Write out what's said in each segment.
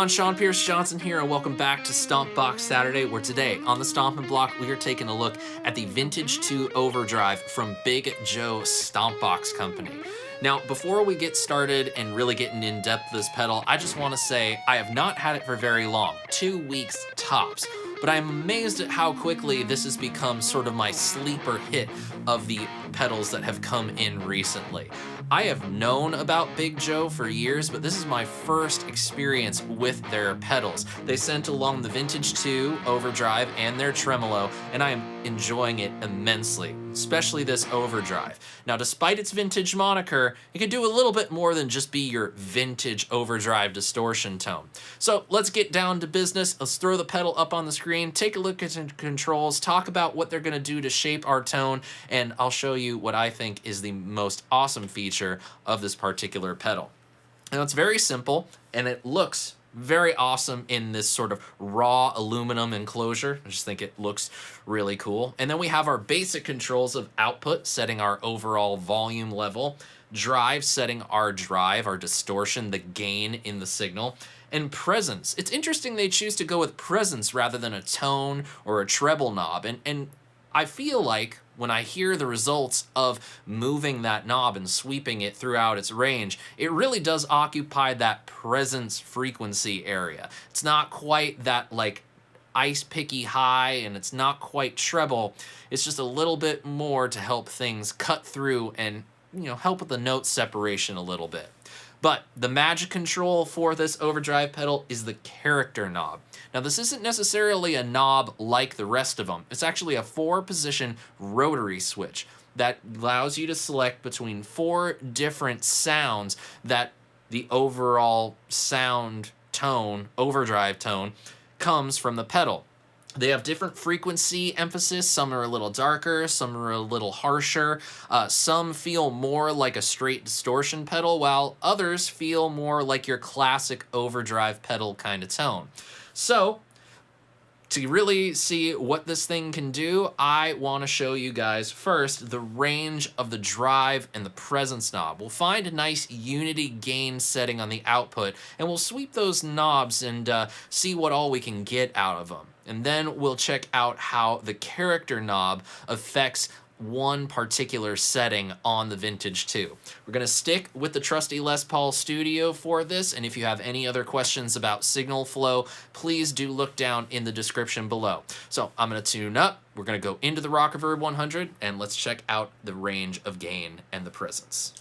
everyone, SeanPierceJohnson here, and welcome back to Stompbox Saturday, where today on the Stompin' Block we are taking a look at the Vintage II Overdrive from Big Joe Stompbox Company. Now, before we get started and really getting in depth with this pedal, I just want to say I have not had it for very long, 2 weeks tops. But I'm amazed at how quickly this has become sort of my sleeper hit of the pedals that have come in recently. I have known about Big Joe for years, but this is my first experience with their pedals. They sent along the Vintage II Overdrive and their tremolo, and I am enjoying it immensely, especially this Overdrive. Now, despite its vintage moniker, it can do a little bit more than just be your vintage overdrive distortion tone. So let's get down to business. Let's throw the pedal up on the screen, take a look at the controls, talk about what they're gonna do to shape our tone, and I'll show you what I think is the most awesome feature of this particular pedal. Now, it's very simple, and it looks very awesome in this sort of raw aluminum enclosure. I just think it looks really cool. And then we have our basic controls of output, setting our overall volume level, drive, setting our drive, our distortion, the gain in the signal, and presence. It's interesting they choose to go with presence rather than a tone or a treble knob. And I feel like when I hear the results of moving that knob and sweeping it throughout its range, it really does occupy that presence frequency area. It's not quite that like ice picky high, and it's not quite treble. It's just a little bit more to help things cut through and, help with the note separation a little bit. But the magic control for this overdrive pedal is the character knob. Now, this isn't necessarily a knob like the rest of them. It's actually a 4-position rotary switch that allows you to select between 4 different sounds that the overall sound tone, overdrive tone, comes from the pedal. They have different frequency emphasis. Some are a little darker, some are a little harsher. Some feel more like a straight distortion pedal, while others feel more like your classic overdrive pedal kind of tone. So, to really see what this thing can do, I want to show you guys first the range of the drive and the presence knob. We'll find a nice unity gain setting on the output, and we'll sweep those knobs and see what all we can get out of them. And then we'll check out how the character knob affects one particular setting on the Vintage II. We're going to stick with the trusty Les Paul Studio for this, and if you have any other questions about signal flow, please do look down in the description below. So I'm going to tune up, we're going to go into the Rock Reverb 100, and let's check out the range of gain and the presence.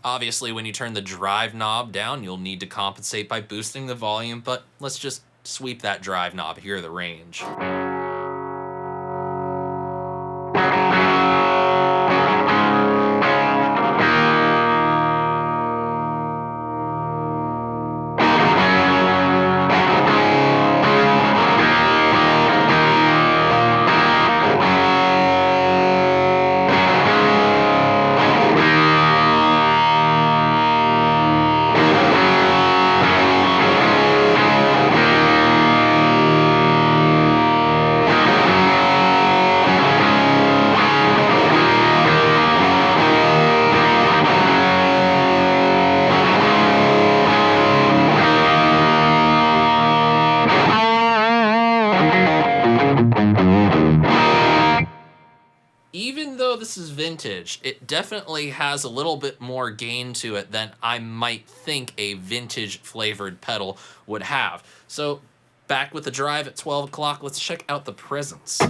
Obviously, when you turn the drive knob down, you'll need to compensate by boosting the volume, but let's just sweep that drive knob, hear the range. Even though this is vintage, it definitely has a little bit more gain to it than I might think a vintage flavored pedal would have. So back with the drive at 12 o'clock, let's check out the presence.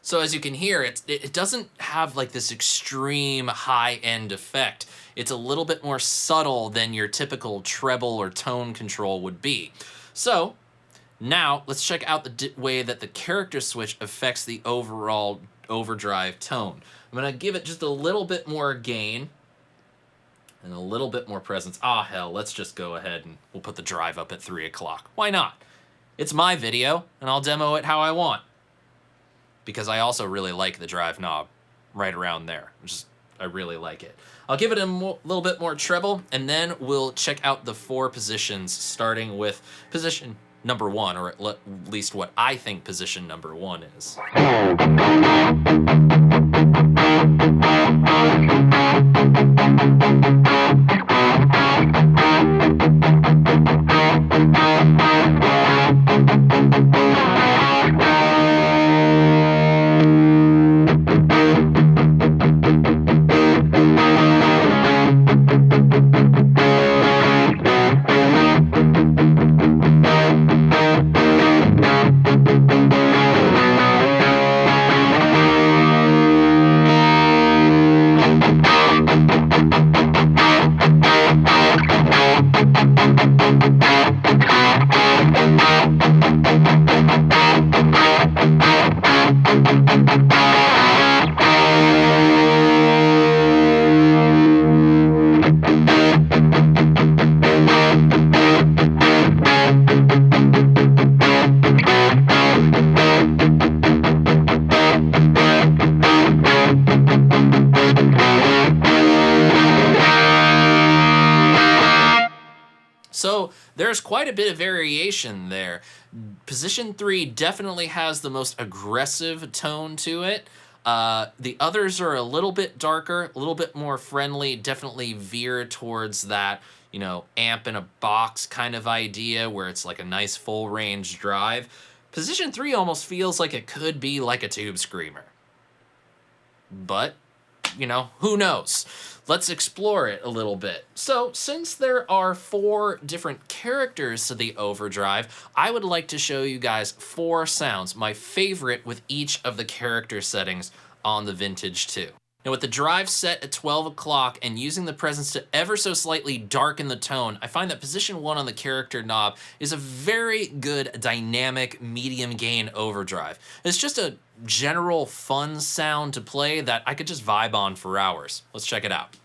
So as you can hear, it doesn't have like this extreme high-end effect. It's a little bit more subtle than your typical treble or tone control would be. So now let's check out the way that the character switch affects the overall overdrive tone. I'm gonna give it just a little bit more gain and a little bit more presence. Ah, hell, let's just go ahead and we'll put the drive up at 3 o'clock. Why not? It's my video, and I'll demo it how I want. Because I also really like the drive knob right around there. I really like it. I'll give it a little bit more treble, and then we'll check out the 4 positions, starting with position number 1, or at least what I think position number 1 is. So there's quite a bit of variation there. Position 3 definitely has the most aggressive tone to it. The others are a little bit darker, a little bit more friendly, definitely veer towards that, you know, amp in a box kind of idea where it's like a nice full range drive. Position 3 almost feels like it could be like a tube screamer. But, you know, who knows? Let's explore it a little bit. So, since there are 4 different characters to the overdrive, I would like to show you guys 4 sounds, my favorite with each of the character settings on the Vintage II. Now, with the drive set at 12 o'clock and using the presence to ever so slightly darken the tone, I find that position 1 on the character knob is a very good dynamic medium gain overdrive. It's just a general fun sound to play that I could just vibe on for hours. Let's check it out.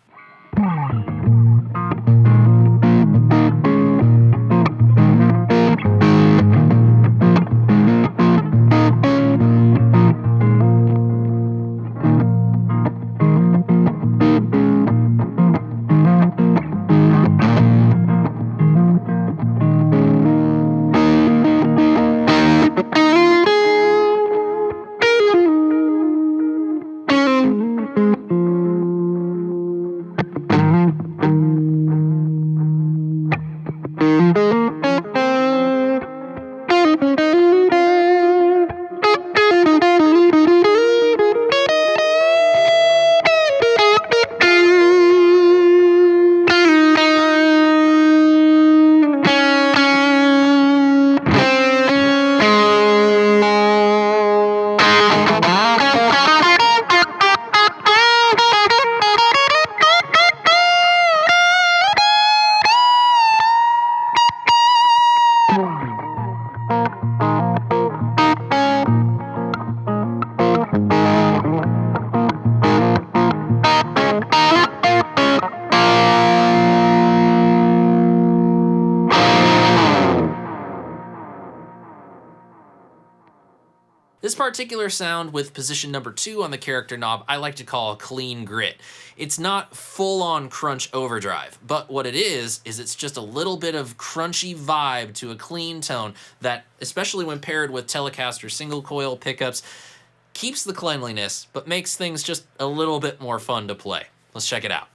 This particular sound with position number 2 on the character knob I like to call a clean grit. It's not full-on crunch overdrive, but what it is it's just a little bit of crunchy vibe to a clean tone that, especially when paired with Telecaster single coil pickups, keeps the cleanliness, but makes things just a little bit more fun to play. Let's check it out.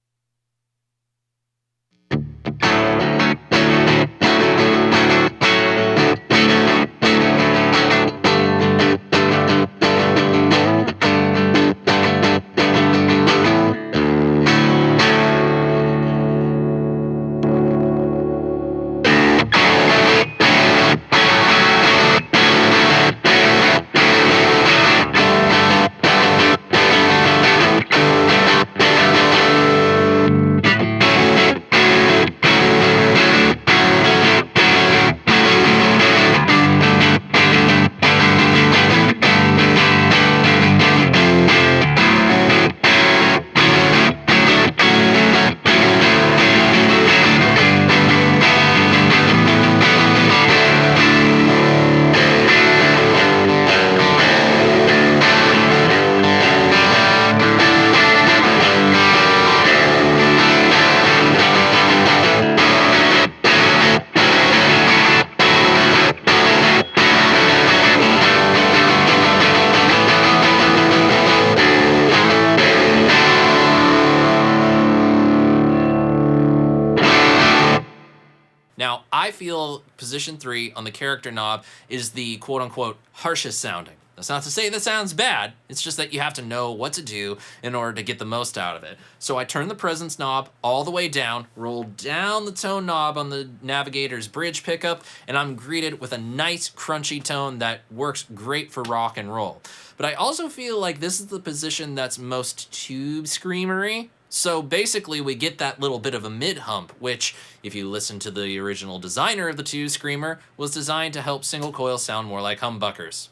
I feel position 3 on the character knob is the quote-unquote harshest sounding. That's not to say that sounds bad, it's just that you have to know what to do in order to get the most out of it. So I turn the presence knob all the way down, roll down the tone knob on the Navigator's bridge pickup, and I'm greeted with a nice crunchy tone that works great for rock and roll. But I also feel like this is the position that's most tube screamery. So basically we get that little bit of a mid hump, which, if you listen to the original designer of the tube screamer, was designed to help single coil sound more like humbuckers.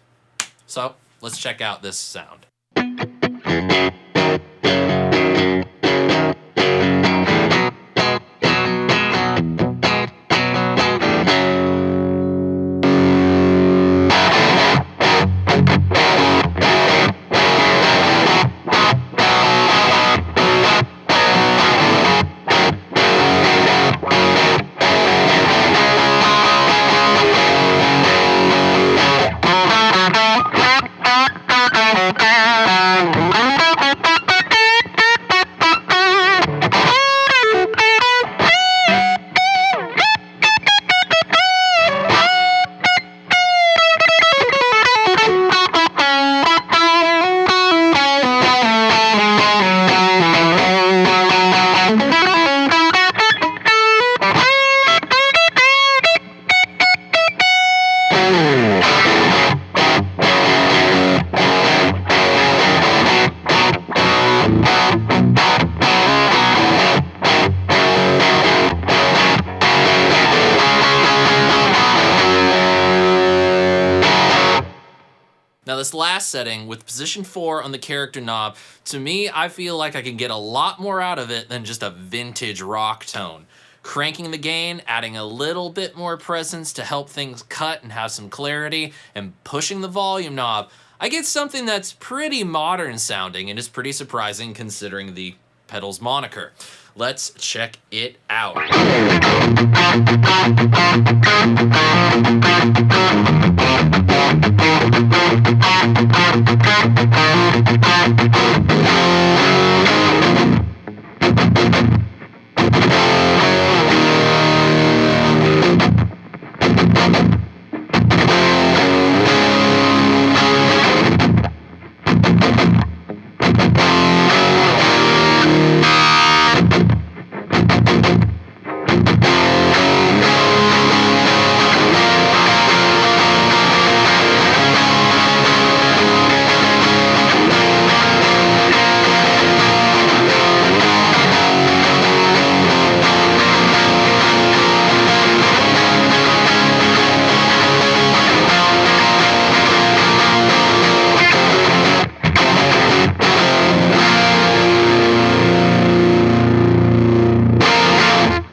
So let's check out this sound. Now this last setting with position 4 on the character knob, to me, I feel like I can get a lot more out of it than just a vintage rock tone. Cranking the gain, adding a little bit more presence to help things cut and have some clarity, and pushing the volume knob, I get something that's pretty modern sounding and is pretty surprising considering the pedal's moniker. Let's check it out.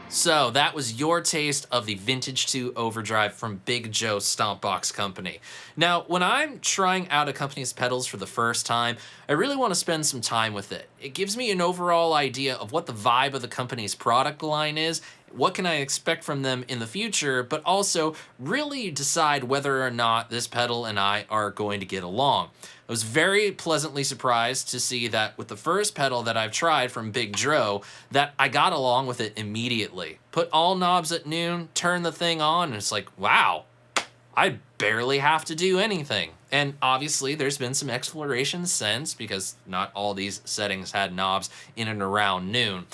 So that was your taste of the Vintage II Overdrive from Big Joe Stompbox Company. Now, when I'm trying out a company's pedals for the first time, I really want to spend some time with it. It gives me an overall idea of what the vibe of the company's product line is, what can I expect from them in the future, but also really decide whether or not this pedal and I are going to get along. I was very pleasantly surprised to see that with the first pedal that I've tried from Big Joe, that I got along with it immediately. Put all knobs at noon, turn the thing on, and it's like, wow, I barely have to do anything. And obviously there's been some exploration since, because not all these settings had knobs in and around noon.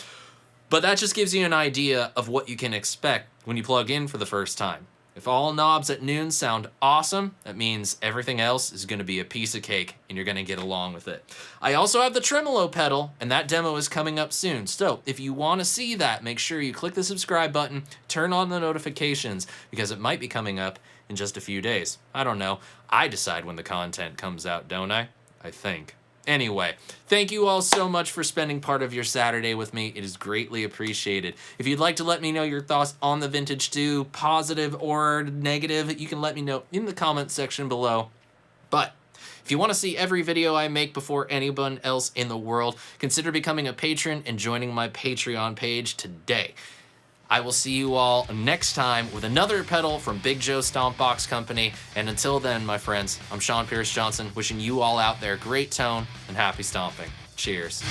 But that just gives you an idea of what you can expect when you plug in for the first time. If all knobs at noon sound awesome, that means everything else is going to be a piece of cake and you're going to get along with it. I also have the tremolo pedal, and that demo is coming up soon. So if you want to see that, make sure you click the subscribe button, turn on the notifications, because it might be coming up in just a few days. I don't know. I decide when the content comes out, don't I? I think. Anyway, thank you all so much for spending part of your Saturday with me. It is greatly appreciated. If you'd like to let me know your thoughts on the Vintage II, positive or negative, you can let me know in the comments section below. But if you want to see every video I make before anyone else in the world, consider becoming a patron and joining my Patreon page today. I will see you all next time with another pedal from Big Joe Stompbox Company. And until then, my friends, I'm Sean Pierce Johnson, wishing you all out there great tone and happy stomping. Cheers.